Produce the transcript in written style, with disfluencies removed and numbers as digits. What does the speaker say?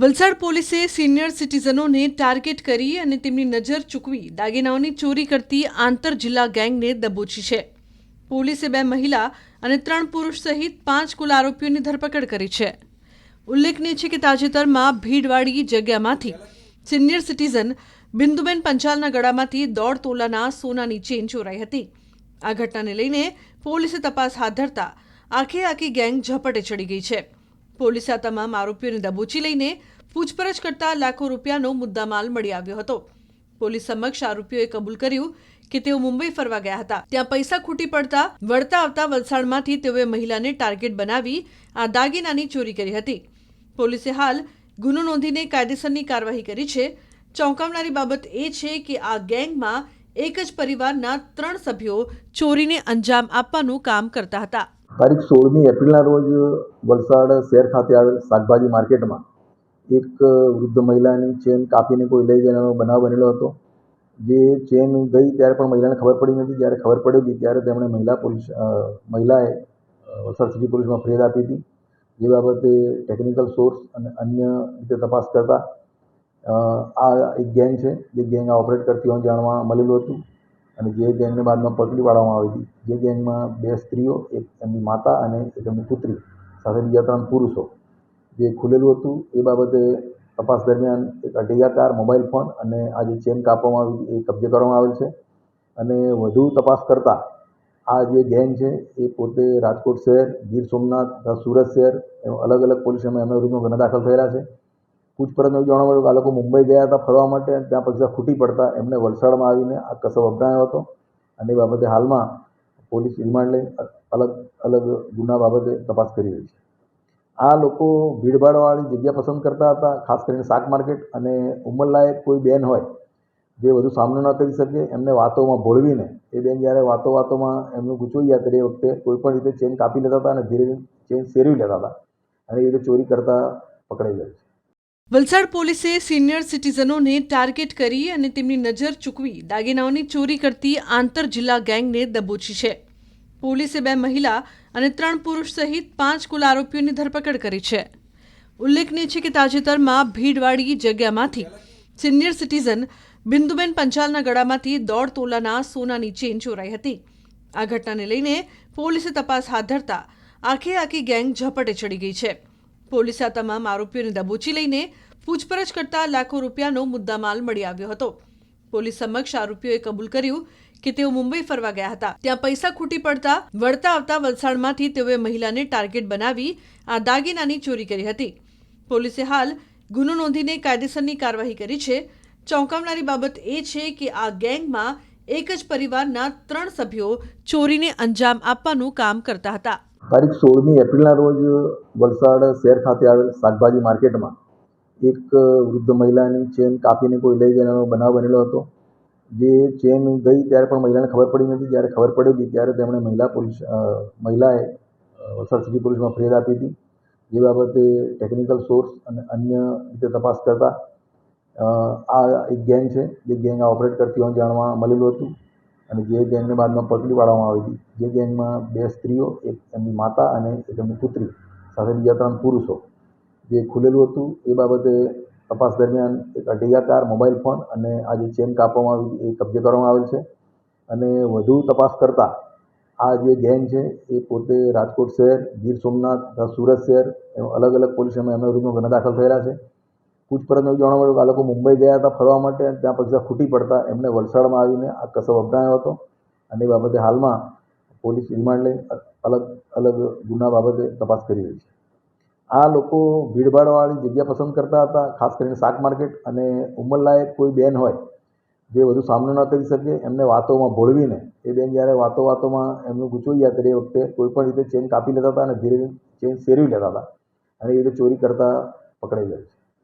વલસાડ પોલીસે senior સિટીઝનોને target કરી અને તેમની નજર ચૂકવી દાગીનાઓની ચોરી કરતી આંતર જિલ્લા ગેંગને દબોચી છે. પોલીસે 2 મહિલા અને 3 પુરુષ સહિત 5 કુલ આરોપીઓની ધરપકડ કરી છે. ઉલ્લેખનીય છે કે તાજેતરમાં ભીડવાડી જગ્યામાંથી સિનિયર સિટીઝન બિંદુબેન પંચાલના ગળામાંથી 1.5 તોલાના સોનાની ચેન ચોરાઈ હતી. આ ઘટનાને લઈને પોલીસે તપાસ હાથ ધરતા આખી ગેંગ ઝપટે ચડી ગઈ છે. પોલીસે આ તમામ આરોપીઓને દબોચી લઈને પૂછપરછ કરતા લાખો રૂપિયાનો મુદ્દામાલ મળી આવ્યો હતો. પોલીસ સમક્ષ આરોપીઓએ કબૂલ કર્યું કે તેઓ મુંબઈ ફરવા ગયા હતા. ત્યાં પૈસા ખૂટી પડતા વળતા આવતા વલસાડમાંથી તેઓએ મહિલાને ટાર્ગેટ બનાવી આ દાગીનાની ચોરી કરી હતી. પોલીસે હાલ ગુનો નોંધીને કાયદેસરની કાર્યવાહી કરી છે. ચોંકાવનારી બાબત એ છે કે આ ગેંગમાં એક જ પરિવારના 3 સભ્યો ચોરીને અંજામ આપવાનું કામ કરતા હતા. તારીખ 16મી એપ્રિલના રોજ વલસાડ શહેર ખાતે આવેલ શાકભાજી માર્કેટમાં એક વૃદ્ધ મહિલાની ચેન કાપીને કોઈ લઈ ગયેલાનો બનાવ બનેલો હતો. જે ચેન ગઈ ત્યારે પણ મહિલાને ખબર પડી નથી. જ્યારે ખબર પડેલી ત્યારે તેમણે મહિલાએ વલસાડ સિટી પોલીસમાં ફરિયાદ આપી હતી. જે બાબતે ટેકનિકલ સોર્સ અને અન્ય રીતે તપાસ કરતા આ એક ગેંગ છે. જે ગેંગ આ ઓપરેટ કરતી હોવાનું જાણવા મળેલું હતું અને જે ગેંગને બાદમાં પકડી પાડવામાં આવી હતી. જે ગેંગમાં 2 સ્ત્રીઓ, એક એમની માતા અને એક એમની પુત્રી સાથે બીજા 3 પુરુષો જે ખુલેલું હતું. એ બાબતે તપાસ દરમિયાન એક અઢૈયા કાર, મોબાઈલ ફોન અને આ જે ચેન કાપવામાં આવી એ કબજે કરવામાં આવેલ છે. અને વધુ તપાસ કરતાં આ જે ગેંગ છે એ પોતે રાજકોટ શહેર, ગીર સોમનાથ, સુરત શહેર અલગ પોલીસમાં એમના વિરુદ્ધમાં ગુના દાખલ થયેલા છે. પૂછપરછમાં એવું જાણવા મળ્યું કે આ લોકો મુંબઈ ગયા હતા ફરવા માટે. ત્યાં પૈસા ખૂટી પડતા એમને વલસાડમાં આવીને આ કસબ અપનાવ્યો હતો અને એ બાબતે હાલમાં પોલીસ રિમાન્ડ લઈ અલગ ગુના બાબતે તપાસ કરી રહી છે. આ લોકો ભીડભાડવાળી જગ્યા પસંદ કરતા હતા, ખાસ કરીને શાક માર્કેટ. અને ઉંમરલાયક કોઈ બેન હોય જે વધુ સામનો ન કરી શકે એમને વાતોમાં ભોળવીને એ બેન જ્યારે વાતોમાં એમનું ગૂંચવાઈ જાય ત્યારે એ વખતે કોઈ પણ રીતે ચેન કાપી લેતા હતા અને ધીરે ચેન શેરવી લેતા હતા અને એ રીતે ચોરી કરતા પકડાઈ જાય છે. વલસાડ પોલીસે સિનિયર સિટીઝનોને ટાર્ગેટ કરી અને તેમની નજર ચૂકવી દાગીનાઓની ચોરી કરતી આંતર જિલ્લા ગેંગને દબોચી છે. પોલીસે 2 મહિલા અને 3 પુરુષ સહિત 5 કુલ આરોપીઓની ધરપકડ કરી છે. ઉલ્લેખનીય છે કે તાજેતરમાં ભીડવાડી જગ્યામાંથી સિનિયર સિટીઝન બિંદુબેન પંચાલના ગળામાંથી 1.5 તોલાના સોનાની ચેન ચોરાઈ હતી. આ ઘટનાને લઈને પોલીસે તપાસ હાથ ધરતા આખી ગેંગ ઝપટે ચડી ગઈ છે. પોલીસે આ તમામ આરોપીઓને દબોચી લઈને પૂછપરછ કરતા લાખો રૂપિયાનો મુદ્દામાલ મળી આવ્યો હતો. પોલીસ સમક્ષ આરોપીઓએ કબૂલ કર્યું કે તેઓ મુંબઈ ફરવા ગયા હતા. ત્યાં પૈસા ખૂટી પડતા વળતા આવતા વલસાડમાંથી તેઓએ મહિલાને ટાર્ગેટ બનાવી આ દાગીનાની ચોરી કરી હતી. પોલીસે હાલ ગુનો નોંધીને કાયદેસરની કાર્યવાહી કરી છે. ચોંકાવનારી બાબત એ છે કે આ ગેંગમાં એક જ પરિવારના 3 સભ્યો ચોરીને અંજામ આપવાનું કામ કરતા હતા. તારીખ 16મી એપ્રિલના રોજ વલસાડ શહેર ખાતે આવેલ શાકભાજી માર્કેટમાં એક વૃદ્ધ મહિલાની ચેન કાપીને કોઈ લઈ ગયેલાનો બનાવ બનેલો હતો. જે ચેન ગઈ ત્યારે પણ મહિલાને ખબર પડી નથી. જ્યારે ખબર પડેલી ત્યારે તેમણે મહિલાએ વલસાડ સિટી પોલીસમાં ફરિયાદ આપી હતી. જે બાબતે ટેકનિકલ સોર્સ અને અન્ય રીતે તપાસ કરતા આ એક ગેંગ છે. જે ગેંગ આ ઓપરેટ કરતી હોવાનું જાણવા મળેલું હતું અને જે ગેંગને બાદમાં પકડી પાડવામાં આવી હતી. જે ગેંગમાં 2 સ્ત્રીઓ, એક એમની માતા અને એક એમની પુત્રી સાથે બીજા 3 પુરુષો જે ખુલેલું હતું. એ બાબતે તપાસ દરમિયાન એક અઢૈયા કાર, મોબાઈલ ફોન અને આ જે ચેન કાપવામાં આવી એ કબજે કરવામાં આવેલ છે. અને વધુ તપાસ કરતાં આ જે ગેંગ છે એ પોતે રાજકોટ શહેર, ગીર સોમનાથ, સુરત શહેર અલગ પોલીસમાં એમના વિરુદ્ધમાં ગુના દાખલ થયેલા છે. પૂછપરછમાં એવું જાણવા મળ્યું કે આ લોકો મુંબઈ ગયા હતા ફરવા માટે. ત્યાં પૈસા ખૂટી પડતા એમને વલસાડમાં આવીને આ કસબ અપનાવ્યો હતો અને એ બાબતે હાલમાં પોલીસ રિમાન્ડ લઈ અલગ ગુના બાબતે તપાસ કરી રહી છે. આ લોકો ભીડભાડવાળી જગ્યા પસંદ કરતા હતા, ખાસ કરીને શાક માર્કેટ. અને ઉંમરલાયક કોઈ બેન હોય જે વધુ સામનો ન કરી શકે એમને વાતોમાં ભોળવીને એ બેન જ્યારે વાતોમાં એમનું ગૂંચવાઈ જાય ત્યારે એ વખતે કોઈ પણ રીતે ચેન કાપી લેતા હતા અને ધીરે ચેન શેરવી લેતા હતા અને એ રીતે ચોરી કરતા પકડાઈ જાય છે.